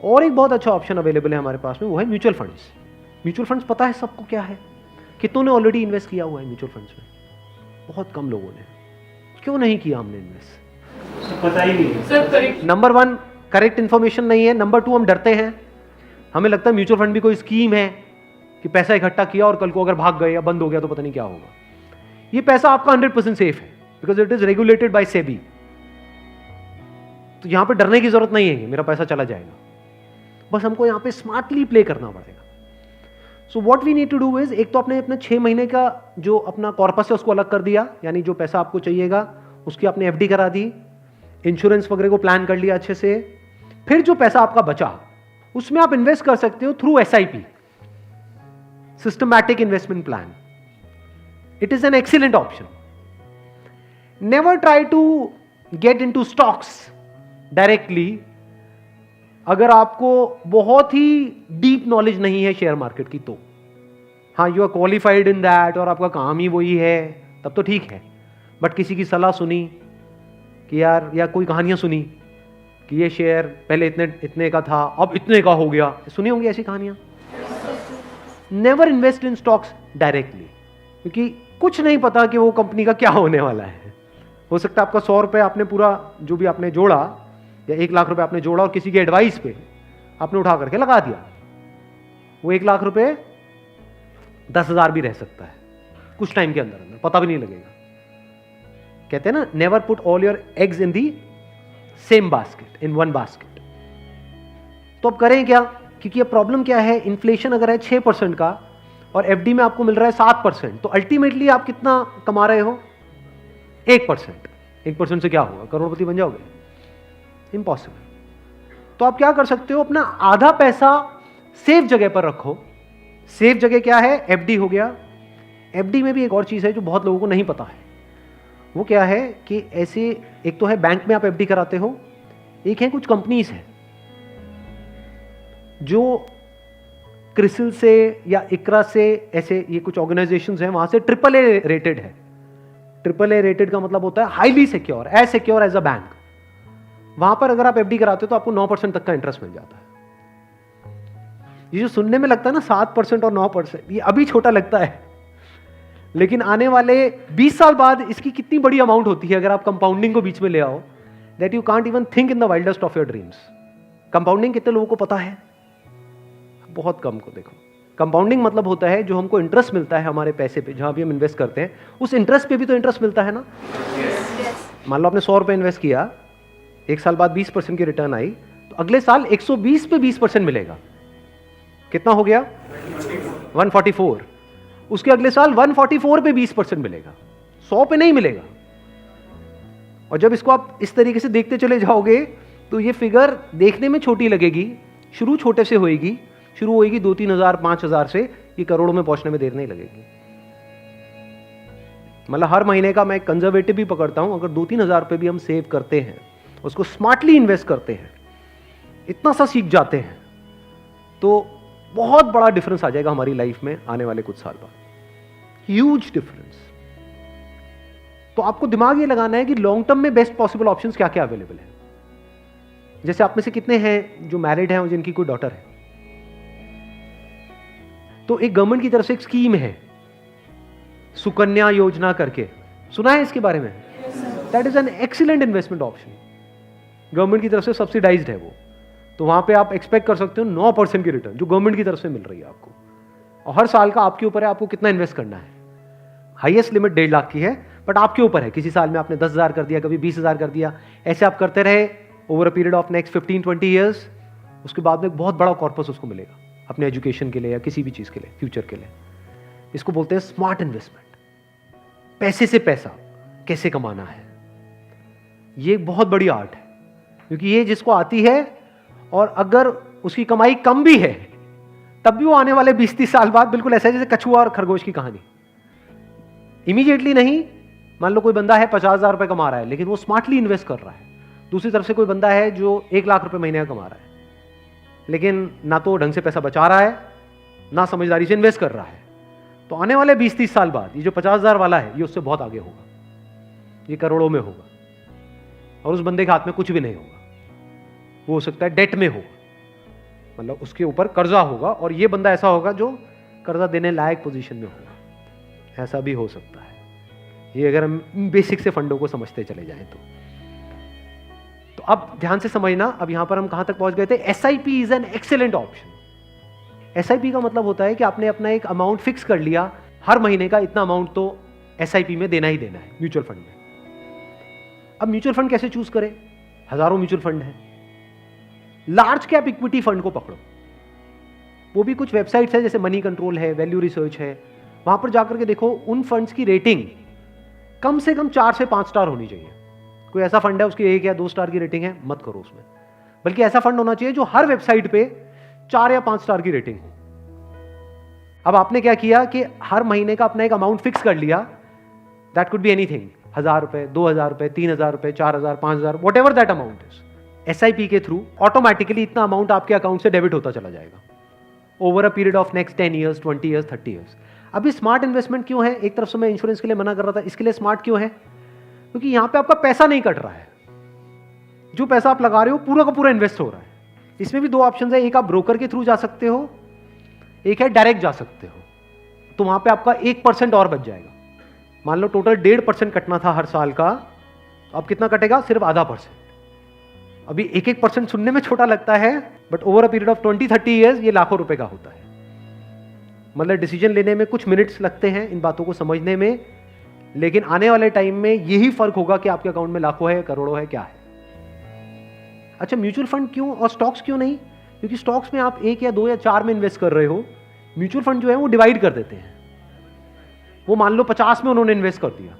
और एक बहुत अच्छा ऑप्शन अवेलेबल है हमारे पास में, वो है म्यूचुअल फंड्स। म्यूचुअल फंड्स पता है सबको क्या है? कितनों ने ऑलरेडी इन्वेस्ट किया हुआ है म्यूचुअल फंड्स में? बहुत कम लोगों ने। क्यों नहीं किया हमने इन्वेस्ट? पता ही नहीं है। नंबर 1 करेक्ट इन्फॉर्मेशन नहीं है। नंबर 2 हम डरते हैं, हमें लगता है म्यूचुअल फंड भी कोई स्कीम है कि पैसा इकट्ठा किया और कल को अगर भाग गए या बंद हो गया तो पता नहीं क्या होगा। ये पैसा आपका 100% सेफ है because it is regulated by SEBI. तो यहां पे डरने की जरूरत नहीं है कि मेरा पैसा चला जाएगा, बस हमको यहां पे स्मार्टली प्ले करना पड़ेगा। So what we need to do is, एक तो आपने अपने 6 महीने का जो अपना कॉर्पस है उसको अलग कर दिया, यानी जो पैसा आपको चाहिएगा उसकी आपने एफडी करा दी, इंश्योरेंस वगैरह को प्लान कर लिया अच्छे से। फिर जो पैसा आपका बचा उसमें आप इन्वेस्ट कर सकते हो through SIP, systematic investment plan. It is an excellent option. Never try to get into stocks directly अगर आपको बहुत ही डीप नॉलेज नहीं है शेयर मार्केट की तो। हाँ, you are qualified in that और आपका काम ही वही है तब तो ठीक है। बट किसी की सलाह सुनी कि यार, या कोई कहानियां सुनी कि ये शेयर पहले इतने इतने का था अब इतने का हो गया, सुनी होंगी ऐसी कहानियां। Never invest in stocks directly, क्योंकि कुछ नहीं पता कि वो कंपनी का क्या होने वाला है। हो सकता है आपका 100 रुपये आपने पूरा जो भी आपने जोड़ा या 1 लाख रुपए आपने जोड़ा और किसी के एडवाइस पे आपने उठा करके लगा दिया, वो 1 लाख रुपए 10,000 भी रह सकता है कुछ टाइम के अंदर अंदर, पता भी नहीं लगेगा। कहते हैं ना, never put all your eggs in the same basket, in one basket. तो अब करें क्या? क्योंकि अब प्रॉब्लम क्या है, इन्फ्लेशन अगर है 6% का और एफडी में आपको मिल रहा है 7%, तो अल्टीमेटली आप कितना कमा रहे हो? 1%। 1% से क्या होगा? करोड़पति बन जाओगे? इम्पॉसिबल। तो आप क्या कर सकते हो, अपना आधा पैसा सेफ जगह पर रखो। सेफ जगह क्या है? एफडी हो गया। एफडी में भी एक और चीज है जो बहुत लोगों को नहीं पता है। वो क्या है कि ऐसे, एक तो है बैंक में आप एफडी कराते हो, एक है कुछ कंपनीज है जो क्रिसिल से या इकरा से, ऐसे ये कुछ ऑर्गेनाइजेशंस हैं, वहां से AAA रेटेड है। AAA रेटेड का मतलब होता है highly secure, as secure as a bank. वहां पर अगर आप एफडी कराते हो तो आपको 9% तक का इंटरेस्ट मिल जाता है। ये जो सुनने में लगता है ना 7% और 9%, ये अभी छोटा लगता है, लेकिन आने वाले 20 साल बाद इसकी कितनी बड़ी अमाउंट होती है अगर आप कंपाउंडिंग को बीच में ले आओ, that you can't even think in the wildest of your dreams. Compounding कितने लोगों को पता है? बहुत कम को। देखो, कंपाउंडिंग मतलब होता है जो हमको इंटरेस्ट मिलता है हमारे पैसे पे, जहां भी हम इन्वेस्ट करते हैं उस इंटरेस्ट पे भी तो इंटरेस्ट मिलता है ना। मान लो आपने 100 रुपए इन्वेस्ट किया, 1 साल बाद 20% की रिटर्न आई, तो अगले साल 120 पे 20% मिलेगा। कितना हो गया? 144। उसके अगले साल 144 पे 20% मिलेगा, 100 पे नहीं मिलेगा। और जब इसको आप इस तरीके से देखते चले जाओगे तो ये फिगर देखने में छोटी लगेगी, शुरू छोटे से होएगी, शुरू होएगी 2-3 हजार 5 हजार से, ये करोड़ों में पहुंचने में देर नहीं लगेगी। मतलब हर महीने का मैं कंजर्वेटिव भी पकड़ता हूं, अगर 2-3 हजार रुपए भी हम सेव करते हैं, उसको स्मार्टली इन्वेस्ट करते हैं, इतना सा सीख जाते हैं, तो बहुत बड़ा डिफरेंस आ जाएगा हमारी लाइफ में आने वाले कुछ साल बाद। Huge difference. तो आपको दिमाग ये लगाना है कि लॉन्ग टर्म में बेस्ट पॉसिबल ऑप्शंस क्या क्या अवेलेबल है। जैसे आप में से कितने हैं जो मैरिड हैं और जिनकी कोई डॉटर है, तो एक गवर्नमेंट की तरफ से एक स्कीम है सुकन्या योजना करके, सुना है इसके बारे में? That is an excellent investment option. Government की तरफ से सब्सिडाइज्ड है वो, तो वहां पे आप एक्सपेक्ट कर सकते हो 9% की रिटर्न जो गवर्नमेंट की तरफ से मिल रही है आपको। और हर साल का आपके ऊपर है आपको कितना इन्वेस्ट करना है। हाईएस्ट लिमिट 1.5 लाख की है, बट आपके ऊपर है। किसी साल में आपने 10,000 कर दिया, कभी 20,000 कर दिया, ऐसे आप करते रहे over a period of next 15-20 years. उसके बाद में एक बहुत बड़ा कॉर्पस उसको मिलेगा अपने एजुकेशन के लिए या किसी भी चीज के लिए, फ्यूचर के लिए। इसको बोलते हैं स्मार्ट इन्वेस्टमेंट। पैसे से पैसा कैसे कमाना है, ये एक बहुत बड़ी आर्ट है, क्योंकि ये जिसको आती है और अगर उसकी कमाई कम भी है तब भी वो आने वाले 20-30 साल बाद बिल्कुल ऐसा है जैसे कछुआ और खरगोश की कहानी। इमीडिएटली नहीं, मान लो कोई बंदा है 50,000 रुपए कमा रहा है लेकिन वो स्मार्टली इन्वेस्ट कर रहा है। दूसरी तरफ से कोई बंदा है जो 1 लाख रुपए महीने का कमा रहा है, लेकिन ना तो ढंग से पैसा बचा रहा है ना समझदारी से इन्वेस्ट कर रहा है। तो आने वाले 20-30 साल बाद ये जो 50,000 वाला है ये उससे बहुत आगे होगा, ये करोड़ों में होगा, और उस बंदे के हाथ में कुछ भी नहीं होगा। वो हो सकता है डेट में हो, मतलब उसके ऊपर कर्जा होगा और ये बंदा ऐसा होगा जो कर्जा देने लायक पोजीशन में होगा। ऐसा भी हो सकता है, ये अगर हम बेसिक से फंडों को समझते चले जाएं तो अब ध्यान से समझना। अब यहां पर हम कहां तक पहुंच गए थे? SIP is an excellent option. SIP का मतलब होता है कि आपने अपना एक अमाउंट फिक्स कर लिया, हर महीने का इतना अमाउंट तो एसआईपी में देना ही देना है म्यूचुअल फंड में। अब म्यूचुअल फंड कैसे चूज करें? हजारों म्यूचुअल फंड है। लार्ज कैप इक्विटी फंड को पकड़ो, वो भी कुछ वेबसाइट्स है जैसे मनी कंट्रोल है, वैल्यू रिसर्च है, वहां पर जाकर के देखो उन फंड्स की रेटिंग कम से कम 4 से 5 स्टार होनी चाहिए। कोई ऐसा फंड है उसकी 1 या 2 स्टार की रेटिंग है, मत करो उसमें। बल्कि ऐसा फंड होना चाहिए जो हर वेबसाइट पे 4 या 5 स्टार की रेटिंग हो। अब आपने क्या किया कि हर महीने का अपना एक अमाउंट फिक्स कर लिया, दैट कुड बी एनीथिंग, 1000 रुपए, 2000 रुपए, 3000 रुपए, 4000, 5000, what ever that amount is. SIP के थ्रू ऑटोमेटिकली इतना अमाउंट आपके अकाउंट से डेबिट होता चला जाएगा over a period of next 10 years, 20 years, 30 years. अभी स्मार्ट इन्वेस्टमेंट क्यों है? एक तरफ से मैं इंश्योरेंस के लिए मना कर रहा था, इसके लिए स्मार्ट क्यों है? क्योंकि यहां पे आपका पैसा नहीं कट रहा है, जो पैसा आप लगा रहे हो पूरा का पूरा इन्वेस्ट हो रहा है। इसमें भी 2 ऑप्शन है, एक आप ब्रोकर के थ्रू जा सकते हो, एक है डायरेक्ट जा सकते हो। तो वहां पे आपका 1% और बच जाएगा। मान लो टोटल 1.5% कटना था हर साल का, तो अब कितना कटेगा? सिर्फ आधा %। अभी 1% सुनने में छोटा लगता है, but over a period of 20-30 years ये लाखों रुपए का होता है। मतलब डिसीजन लेने में कुछ मिनट्स लगते हैं इन बातों को समझने में, लेकिन आने वाले टाइम में यही फर्क होगा कि आपके अकाउंट में लाखों है, करोड़ों है, क्या है। अच्छा, म्यूचुअल फंड क्यों और स्टॉक्स क्यों नहीं? क्योंकि स्टॉक्स में आप 1 या 2 या 4 में इन्वेस्ट कर रहे हो, म्यूचुअल फंड जो है वो डिवाइड कर देते हैं। वो मान लो 50 में उन्होंने इन्वेस्ट कर दिया,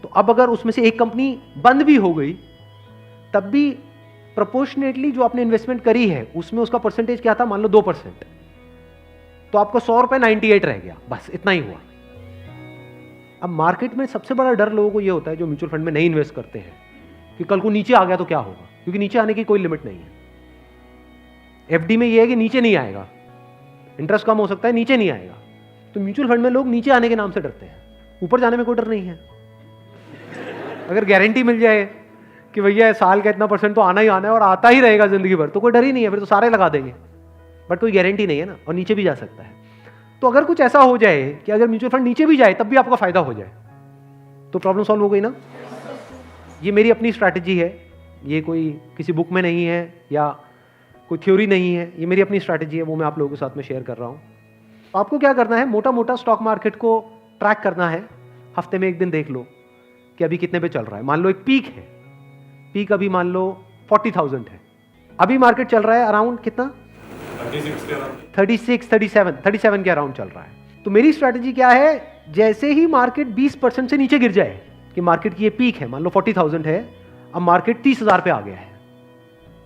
तो अब अगर उसमें से एक कंपनी बंद भी हो गई, तब भी प्रोपोर्शनेटली जो आपने इन्वेस्टमेंट करी है उसमें उसका परसेंटेज क्या था? मान लो 2%, तो आपका 100 रुपए 98 रह गया, बस इतना ही हुआ। अब मार्केट में सबसे बड़ा डर लोगों को यह होता है जो म्यूचुअल फंड में नहीं इन्वेस्ट करते हैं कि कल को नीचे आ गया तो क्या होगा, क्योंकि नीचे आने की कोई लिमिट नहीं है। एफडी में यह है कि नीचे नहीं आएगा, इंटरेस्ट कम हो सकता है, नीचे नहीं आएगा। तो म्यूचुअल फंड में लोग नीचे आने के नाम से डरते हैं, ऊपर जाने में कोई डर नहीं है। अगर गारंटी मिल जाए कि भैया साल का इतना % तो आना ही आना है और आता ही रहेगा जिंदगी भर, तो कोई डर ही नहीं है, फिर तो सारे लगा देंगे। बट कोई गारंटी नहीं है ना, और नीचे भी जा सकता है। तो अगर कुछ ऐसा हो जाए कि अगर म्यूचुअल फंड नीचे भी जाए तब भी आपका फायदा हो जाए, तो प्रॉब्लम सॉल्व हो गई ना। ये मेरी अपनी स्ट्रैटेजी है, ये कोई किसी बुक में नहीं है या कोई थ्योरी नहीं है, ये मेरी अपनी स्ट्रैटेजी है, वो मैं आप लोगों के साथ में शेयर कर रहा हूँ। आपको क्या करना है? मोटा मोटा स्टॉक मार्केट को ट्रैक करना है। हफ्ते में 1 दिन देख लो कि अभी कितने पे चल रहा है। मान लो एक पीक है, पीक अभी मान लो 40,000 है, अभी मार्केट चल रहा है अराउंड कितना? 37 के अराउंड चल रहा है। तो मेरी स्ट्रैटेजी क्या है? जैसे ही मार्केट 20% से नीचे गिर जाए, कि मार्केट की ये पीक है, मान लो 40,000 है, अब मार्केट 30,000 पे आ गया है,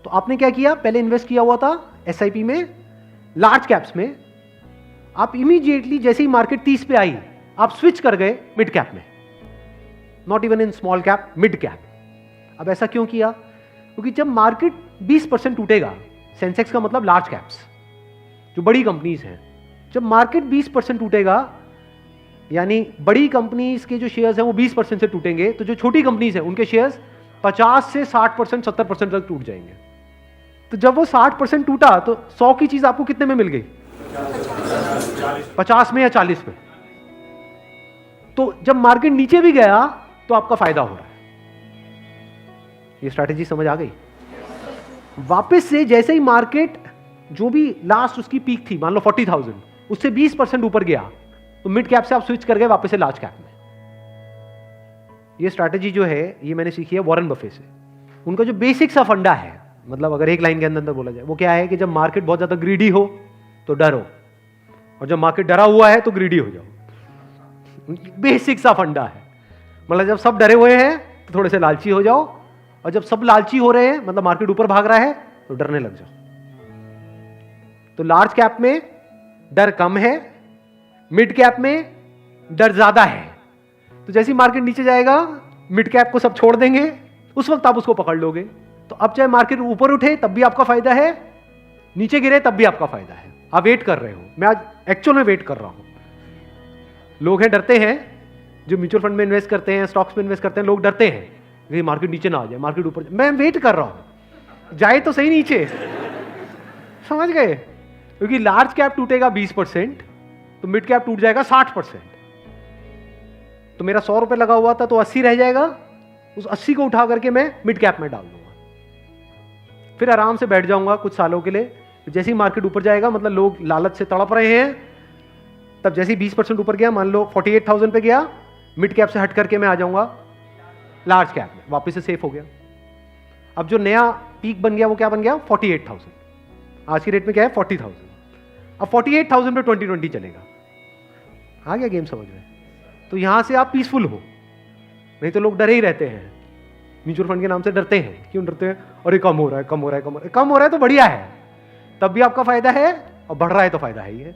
तो आपने क्या किया? पहले इन्वेस्ट किया हुआ था एसआईपी में, लार्ज कैप्स में, आप इमीडिएटली जैसे ही मार्केट 30 पे आई, आप स्विच कर गए मिड कैप में, not even in small cap, mid cap. अब ऐसा क्यों किया? क्योंकि जब मार्केट 20% टूटेगा, सेंसेक्स का मतलब लार्ज कैप्स, जो बड़ी कंपनीज हैं, जब मार्केट 20% टूटेगा, यानी बड़ी कंपनीज के जो शेयर्स हैं वो 20% से टूटेंगे, तो जो छोटी कंपनीज हैं उनके शेयर्स 50 से 60%, 70% तक टूट जाएंगे। तो जब वो 60% टूटा, तो 100 की चीज आपको कितने में मिल गई? 50 में या 40 में। तो जब मार्केट नीचे भी गया तो आपका फायदा हो रहा है। ये स्ट्रैटेजी समझ आ गई? वापस से जैसे ही मार्केट जो भी लास्ट उसकी पीक थी, मान लो 40,000, उससे 20% ऊपर गया, तो मिड कैप से आप स्विच कर गए वापस से लार्ज कैप में। ये स्ट्रैटेजी जो है ये मैंने सीखी है वॉरेन बफे से। उनका जो बेसिक सा फंडा है, मतलब अगर एक लाइन के अंदर बोला जाए, वो क्या है कि जब मार्केट बहुत ज्यादा ग्रीडी हो तो डरो, और जब मार्केट डरा हुआ है तो ग्रीडी हो जाओ। बेसिक सा फंडा है। मतलब जब सब डरे हुए हैं तो थोड़े से लालची हो जाओ, और जब सब लालची हो रहे हैं, मतलब मार्केट ऊपर भाग रहा है, तो डरने लग जाओ। तो लार्ज कैप में डर कम है, मिड कैप में डर ज्यादा है। तो जैसे ही मार्केट नीचे जाएगा, मिड कैप को सब छोड़ देंगे, उस वक्त आप उसको पकड़ लोगे। तो अब चाहे मार्केट ऊपर उठे तब भी आपका फायदा है, नीचे गिरे तब भी आपका फायदा है। आप वेट कर रहे हो, मैं आज एक्चुअल में वेट कर रहा हूं। लोग हैं डरते हैं, जो म्यूचुअल फंड में इन्वेस्ट करते हैं, स्टॉक्स में इन्वेस्ट करते हैं, लोग डरते हैं कि मार्केट नीचे ना आ जाए, मार्केट ऊपर। मैं वेट कर रहा हूं, जाए तो सही नीचे, समझ गए? क्योंकि लार्ज कैप टूटेगा 20%, तो मिड कैप टूट जाएगा 60%। तो मेरा 100 रुपए लगा हुआ था तो 80 रह जाएगा, उस 80 को उठा करके मैं मिड कैप में डाल दूंगा, फिर आराम से बैठ जाऊंगा कुछ सालों के लिए। जैसे ही मार्केट ऊपर जाएगा, मतलब लोग लालच से तड़प रहे हैं, तब जैसे ही 20% ऊपर गया, मान लो 48,000 पे गया, मिड कैप से हट करके मैं आ जाऊंगा लार्ज कैप में, वापस से सेफ हो गया। अब जो नया पीक बन गया वो क्या बन गया? 48,000। आज की रेट में क्या है? 40,000। अब 48,000 पे 2020 चलेगा। आ गया गेम समझ में? तो यहां से आप पीसफुल हो, नहीं तो लोग डरे ही रहते हैं, म्यूचुअल फंड के नाम से डरते हैं। क्यों डरते हैं? अरे कम हो रहा है, कम हो रहा है, कम हो रहा है। कम हो रहा है तो बढ़िया है, तब भी आपका फायदा है, और बढ़ रहा है तो फायदा है ही है।